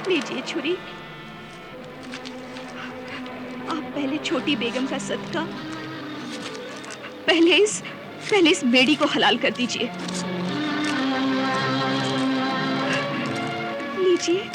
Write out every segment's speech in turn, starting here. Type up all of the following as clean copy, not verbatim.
लीजिए छुरी। आप पहले छोटी बेगम का सदका पहले इस बेड़ी को हलाल कर दीजिए। लीजिए।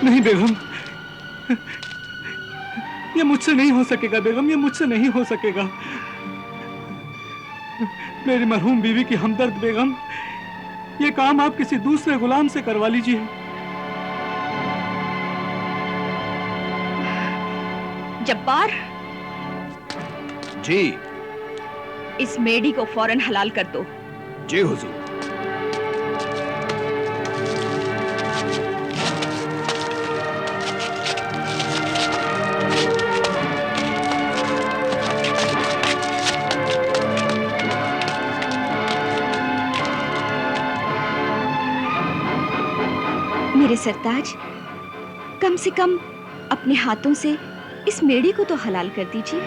नहीं बेगम, ये मुझसे नहीं हो सकेगा बेगम, ये मुझसे नहीं हो सकेगा। मेरी मरहूम बीवी की हमदर्द बेगम, ये काम आप किसी दूसरे गुलाम से करवा लीजिए। जब्बार जी। इस मेडी को फौरन हलाल कर दो। जी हुजूर। मेरे सरताज, कम से कम अपने हाथों से इस मेढ़ी को तो हलाल कर दीजिए,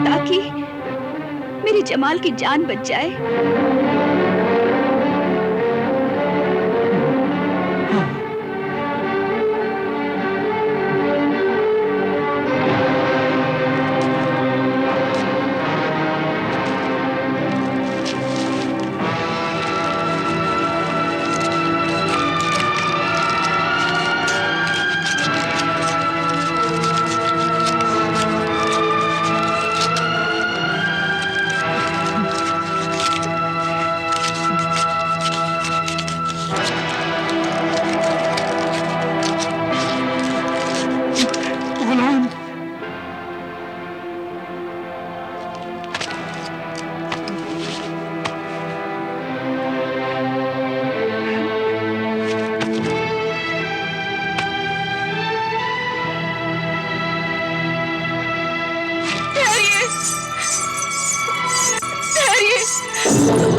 ताकि मेरे जमाल की जान बच जाए।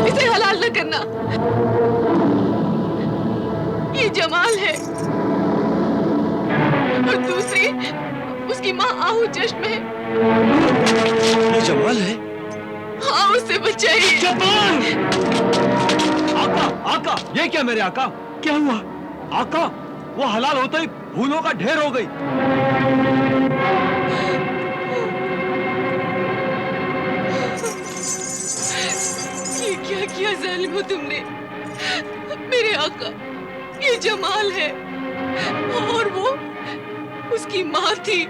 इसे हलाल न करना, ये जमाल है और दूसरी उसकी माँ आहू चश्म है। ये जमाल है? हाँ, उसे बचाइए। आका, आका, ये क्या मेरे आका? क्या हुआ? आका, वो हलाल होते ही फूलों का ढेर हो गई। ये क्या किया जालिमो तुमने? मेरे आका, ये जमाल है और वो उसकी माँ थी।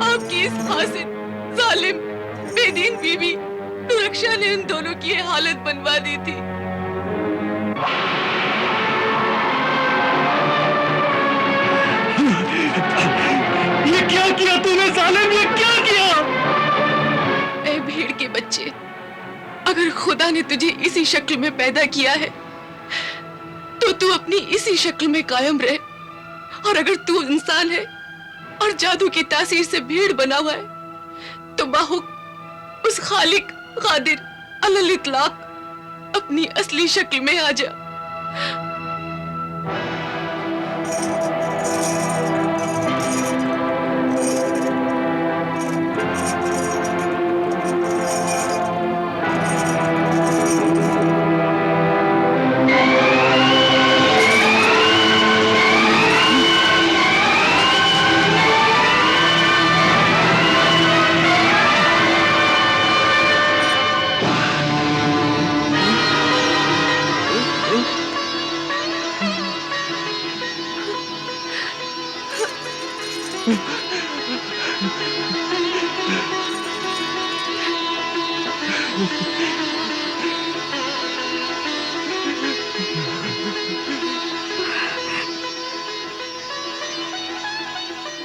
आपकी इस फासिद, जालिम, बेदीन बीवी सुरक्षा ने उन दोनों की ये हालत बनवा दी थी। ये क्या किया तूने जालिम, ये क्या किया? ऐ भीड़ के बच्चे, अगर खुदा ने तुझे इसी शक्ल में पैदा किया है तो तू अपनी इसी शक्ल में कायम रहे, और अगर तू इंसान है और जादू की तासीर से भीड़ बना हुआ है तो बाहुक उस खालिक कादिर अलल इतलाक अपनी असली शक्ल में आ जा।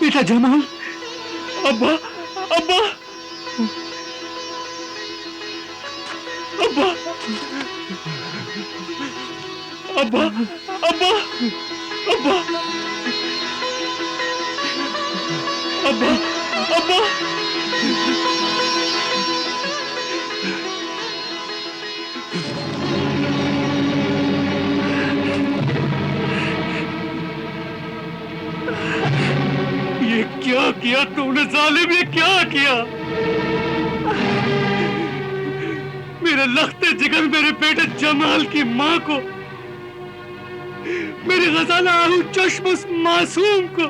बेटा जमाल, अब्बा, अब्बा, अब्बा, अब्बा, अब्बा, अब्बा, अब्बा, अब्बा। ये क्या किया तूने जालिम, ये क्या किया? मेरे लख्ते जिगर मेरे बेटे जमाल की माँ को, मेरे गजाला आहू चश्म उस मासूम को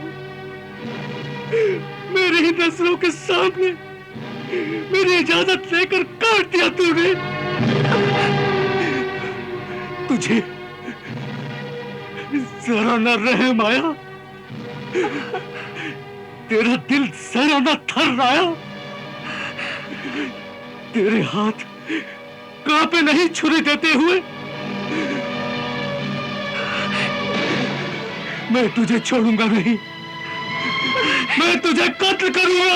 मेरे ही नजरों के सामने मेरी इजाजत लेकर काट दिया तूने। तुझे जरा न रहम आया? तेरा दिल जरा न थर्राया? तेरे हाथ कांपे नहीं छुरी देते हुए? मैं तुझे छोड़ूंगा नहीं, मैं तुझे कत्ल करूंगा।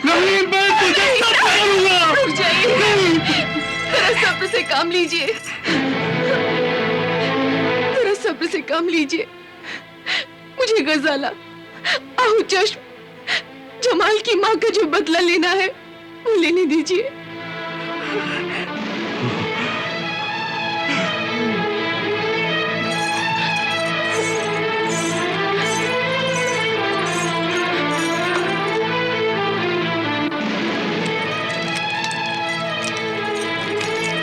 नहीं, मैं तुझे कत्ल करूंगा। रुक जाइए, जरा सब्र से काम लीजिए, जरा सब्र से काम लीजिए। मुझे गजाला, आहू चश्म, जमाल की माँ का जो बदला लेना है वो लेने दीजिए।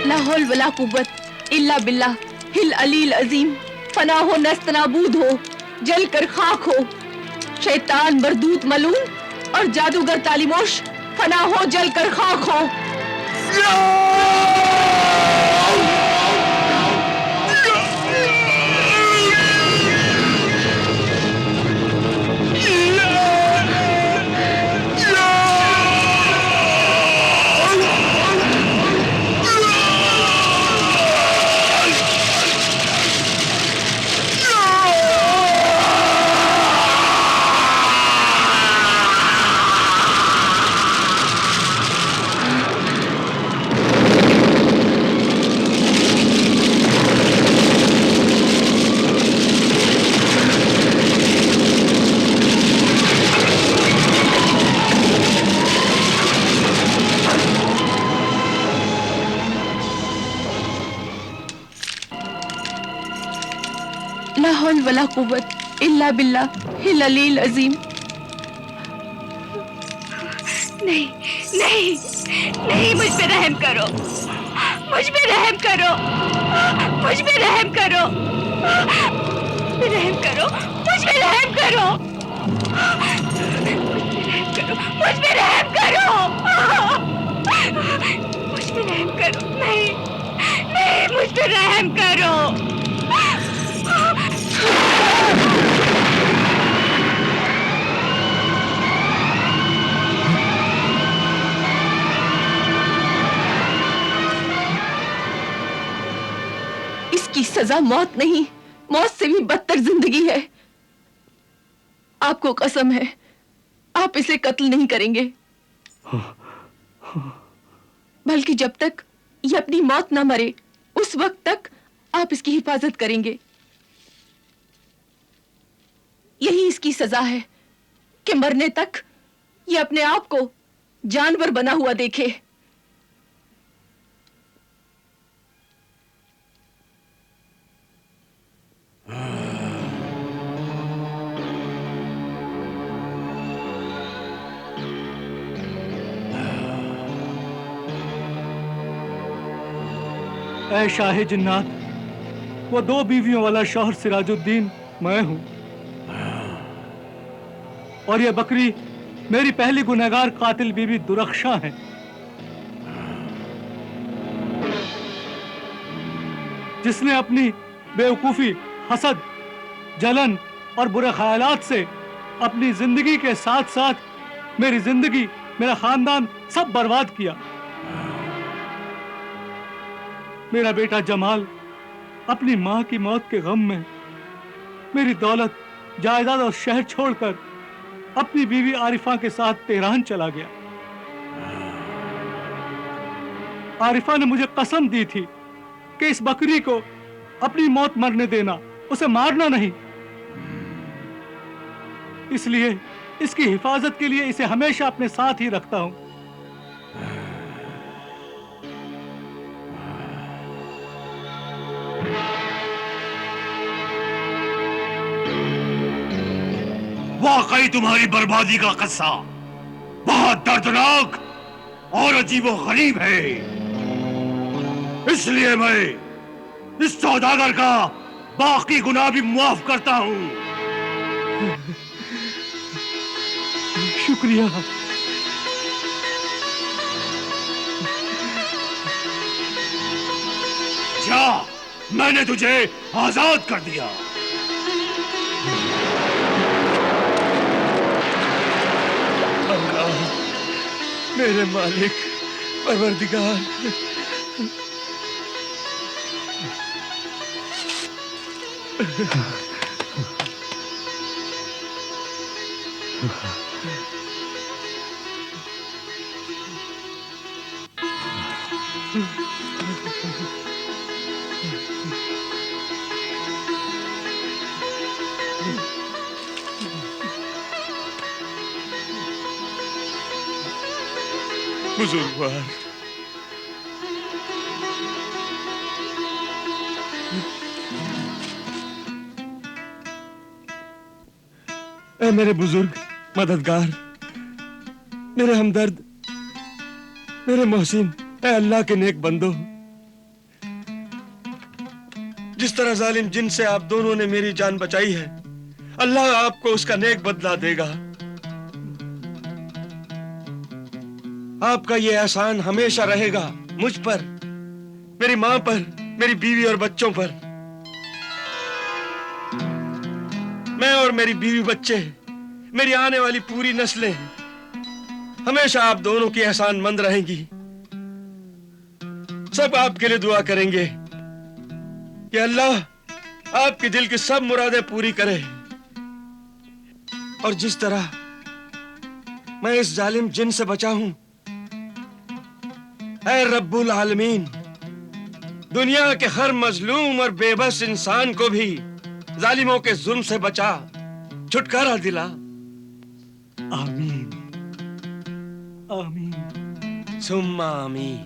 ला हौल वला कुव्वत इल्ला बिल्लाह हिल अलील अजीम। फना हो नस्त नाबूद हो, जल कर खाक हो, शैतान मरदूत मलून और जादूगर तालिमोश फना हो, जल कर खाक हो। ला हौल वला कुव्वत इल्ला बिल्लाह हिल अलील अजीम। नहीं, नहीं, नहीं, मुझ पे रहम करो, मुझ पे रहम करो, मुझ पे रहम करो, रहम करो, मुझ पे रहम करो, मुझ पे रहम करो, मुझ पे रहम करो, नहीं, नहीं, मुझ पे रहम करो। इसकी सजा मौत नहीं, मौत से भी बदतर जिंदगी है। आपको कसम है, आप इसे कत्ल नहीं करेंगे, बल्कि जब तक ये अपनी मौत ना मरे उस वक्त तक आप इसकी हिफाजत करेंगे। यही इसकी सजा है कि मरने तक ये अपने आप को जानवर बना हुआ देखे। ऐ शाहे जिन्नात, वो 2 बीवियों वाला शौहर सिराजुद्दीन मैं हूं, और ये बकरी मेरी पहली गुनहगार कातिल बीवी दुरख्शा है। जिसने अपनी बेवकूफी, हसद, जलन और बुरे ख्यालात से अपनी जिंदगी के साथ साथ मेरी जिंदगी, मेरा खानदान सब बर्बाद किया। मेरा बेटा जमाल अपनी मां की मौत के गम में मेरी दौलत, जायदाद और शहर छोड़कर अपनी बीवी आरिफा के साथ तेहरान चला गया। आरिफा ने मुझे कसम दी थी कि इस बकरी को अपनी मौत मरने देना, उसे मारना नहीं। इसलिए इसकी हिफाजत के लिए इसे हमेशा अपने साथ ही रखता हूं। वाकई तुम्हारी बर्बादी का किस्सा बहुत दर्दनाक और अजीबोगरीब है। इसलिए मैं इस सौदागर का बाकी गुनाह भी माफ करता हूं। शुक्रिया। जा, मैंने तुझे आजाद कर दिया। अल्लाह, मेरे मालिक, परवरदिगार, बुजुर्गवार, ऐ मेरे बुजुर्ग मददगार, मेरे हमदर्द, मेरे मोहसिन, ऐ अल्लाह के नेक बंदो, जिस तरह जालिम जिन से आप दोनों ने मेरी जान बचाई है, अल्लाह आपको उसका नेक बदला देगा। आपका ये एहसान हमेशा रहेगा मुझ पर, मेरी मां पर, मेरी बीवी और बच्चों पर। मैं और मेरी बीवी बच्चे, मेरी आने वाली पूरी नस्लें हमेशा आप दोनों की एहसानमंद रहेंगी। सब आपके लिए दुआ करेंगे कि अल्लाह आपके दिल की सब मुरादें पूरी करे। और जिस तरह मैं इस जालिम जिन से बचा हूं, ऐ रब्बुल आलमीन, दुनिया के हर मजलूम और बेबस इंसान को भी जालिमों के जुल्म से बचा, छुटकारा दिला। आमीन, आमीन, सुम्मा आमीन।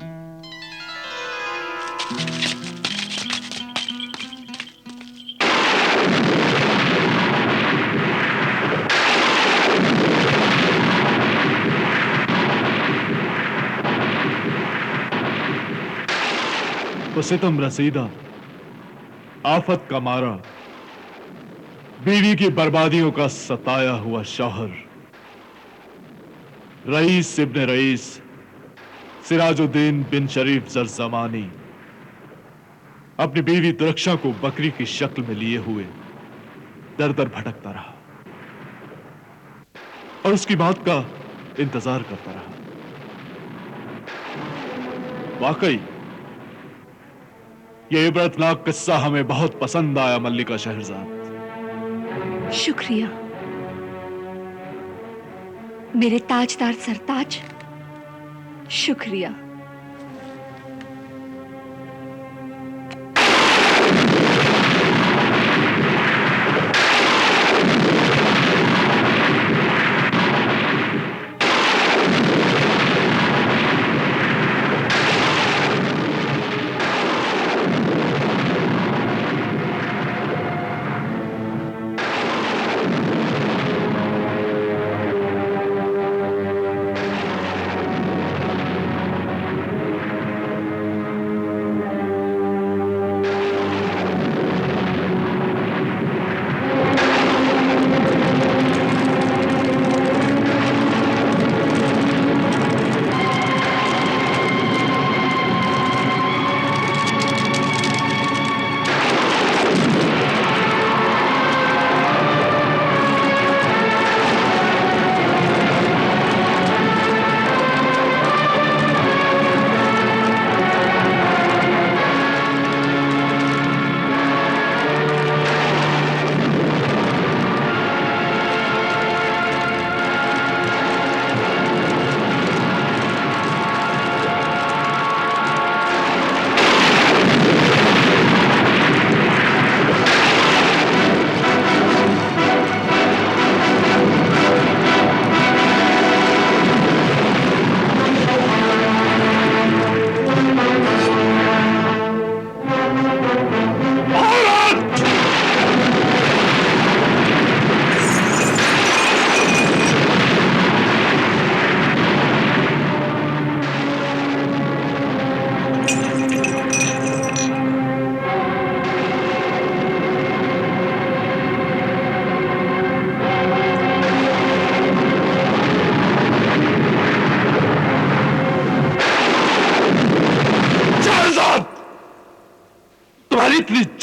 तो सितम रसीदा, आफत का मारा, बीवी की बर्बादियों का सताया हुआ शौहर, रईस इब्ने रईस सिराजुद्दीन बिन शरीफ जरजमानी अपनी बीवी दुरक्षा को बकरी की शक्ल में लिए हुए दर दर भटकता रहा और उसकी बात का इंतजार करता रहा। वाकई यह इबरतनाक किस्सा हमें बहुत पसंद आया मल्लिका शहरजाद। शुक्रिया मेरे ताजदार सरताज, शुक्रिया।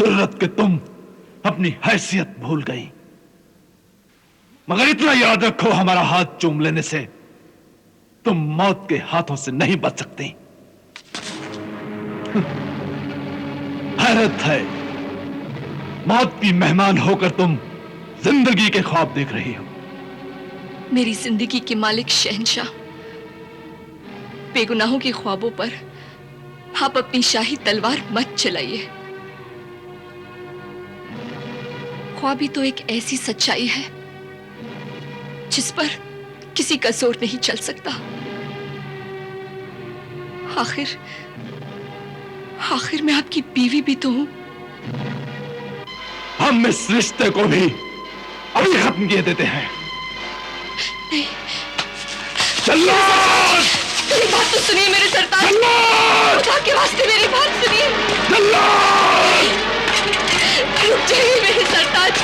जरूरत कि तुम अपनी हैसियत भूल गई। मगर इतना याद रखो, हमारा हाथ चूम लेने से तुम मौत के हाथों से नहीं बच सकती। हैरत है, मौत की मेहमान होकर तुम जिंदगी के ख्वाब देख रही हो। मेरी जिंदगी के मालिक शहंशाह, बेगुनाहों के ख्वाबों पर आप अपनी शाही तलवार मत चलाइए। ख्वाब ही तो एक ऐसी सच्चाई है जिस पर किसी का जोर नहीं चल सकता। आखिर मैं आपकी बीवी भी तो हूं। हम इस रिश्ते को भी अभी खत्म किए देते हैं। नहीं, चलो मेरी बात तो सुनिए मेरे सरताज। खुदा के वास्ते मेरी बात सुनिए। रुक जाइए मेरे सरताज।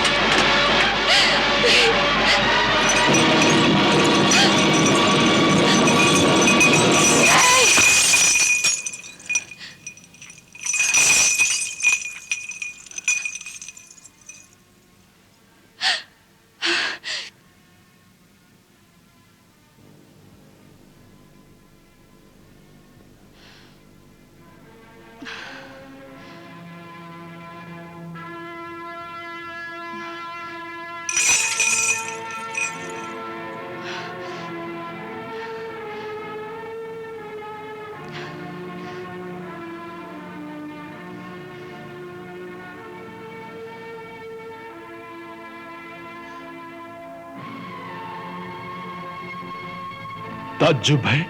ताज्जुब है,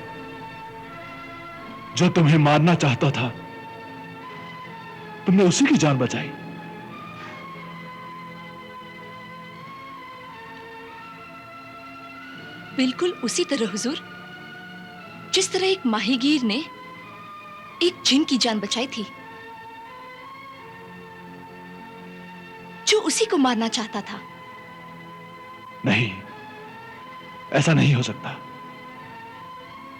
जो तुम्हें मारना चाहता था तुमने उसी की जान बचाई। बिल्कुल उसी तरह हुजूर, जिस तरह एक माहीगीर ने एक जिन की जान बचाई थी जो उसी को मारना चाहता था। नहीं, ऐसा नहीं हो सकता।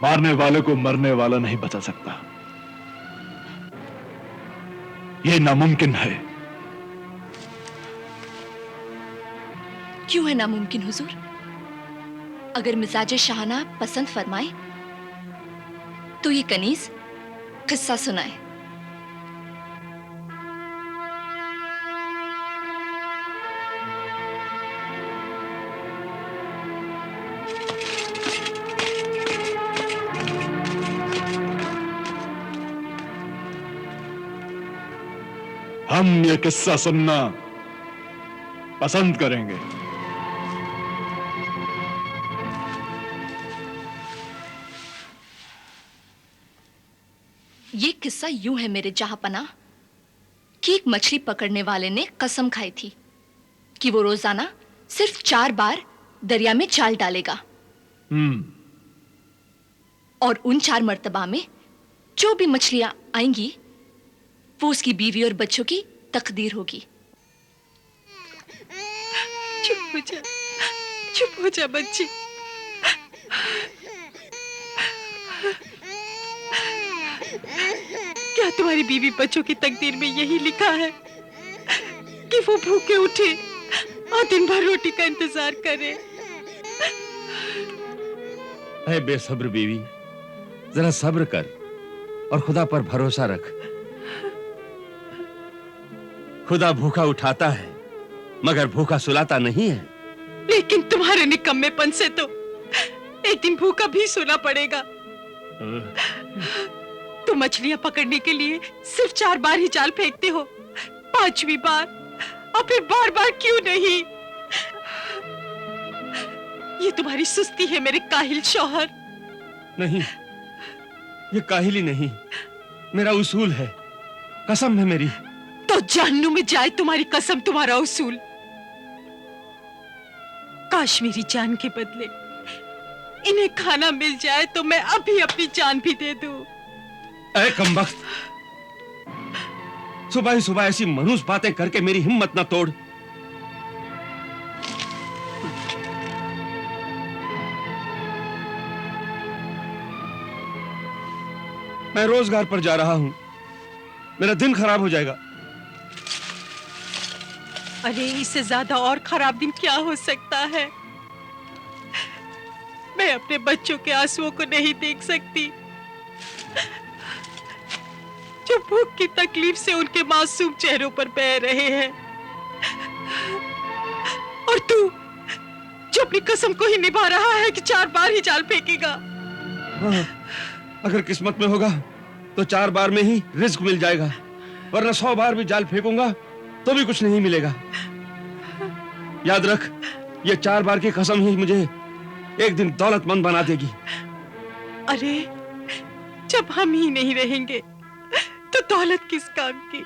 मारने वाले को मरने वाला नहीं बचा सकता। यह नामुमकिन है। क्यों है नामुमकिन हुजूर? अगर मिजाज शाहना पसंद फरमाए तो ये कनीज किस्सा सुनाए। हम ये किस्सा सुनना पसंद करेंगे। ये किस्सा यूं है मेरे जहांपनाह कि एक मछली पकड़ने वाले ने कसम खाई थी कि वो रोजाना सिर्फ 4 बार दरिया में जाल डालेगा। और उन 4 मर्तबा में जो भी मछलियां आएंगी वो उसकी बीवी और बच्चों की तकदीर होगी। चुप हो जा बच्ची। क्या तुम्हारी बीवी बच्चों की तकदीर में यही लिखा है कि वो भूखे उठे और दिन भर रोटी का इंतजार करे? ऐ बेसब्र बीवी, जरा सब्र कर और खुदा पर भरोसा रख। खुदा भूखा उठाता है मगर भूखा सुलाता नहीं है। लेकिन तुम्हारे निकम्मेपन से तो एक दिन भूखा भी सोना पड़ेगा। तुम मछलियां पकड़ने के लिए सिर्फ 4 बार ही जाल फेंकते हो, 5वीं बार और फिर बार-बार क्यों नहीं? ये तुम्हारी सुस्ती है मेरे काहिल शौहर। नहीं, ये काहिली नहीं, मेरा उसूल है, कसम है मेरी। तो जहन्नुम में जाए तुम्हारी कसम, तुम्हारा उसूल। काश मेरी जान के बदले इन्हें खाना मिल जाए तो मैं अभी अपनी जान भी दे दूं। ऐ कमबख्त, सुबह ही सुबह ऐसी मनूस बातें करके मेरी हिम्मत ना तोड़। मैं रोजगार पर जा रहा हूं, मेरा दिन खराब हो जाएगा। अरे इससे ज्यादा और खराब दिन क्या हो सकता है। मैं अपने बच्चों के आंसुओं को नहीं देख सकती जो भूख की तकलीफ से उनके मासूम चेहरों पर बह रहे हैं। और तू जो अपनी कसम को ही निभा रहा है कि 4 बार ही जाल फेंकेगा। हाँ, अगर किस्मत में होगा तो 4 बार में ही रिस्क मिल जाएगा, वरना 100 बार भी जाल फेंकूंगा तो भी कुछ नहीं मिलेगा। याद रख, ये 4 बार की कसम ही मुझे एक दिन दौलतमंद बना देगी। अरे जब हम ही नहीं रहेंगे तो दौलत किस काम की।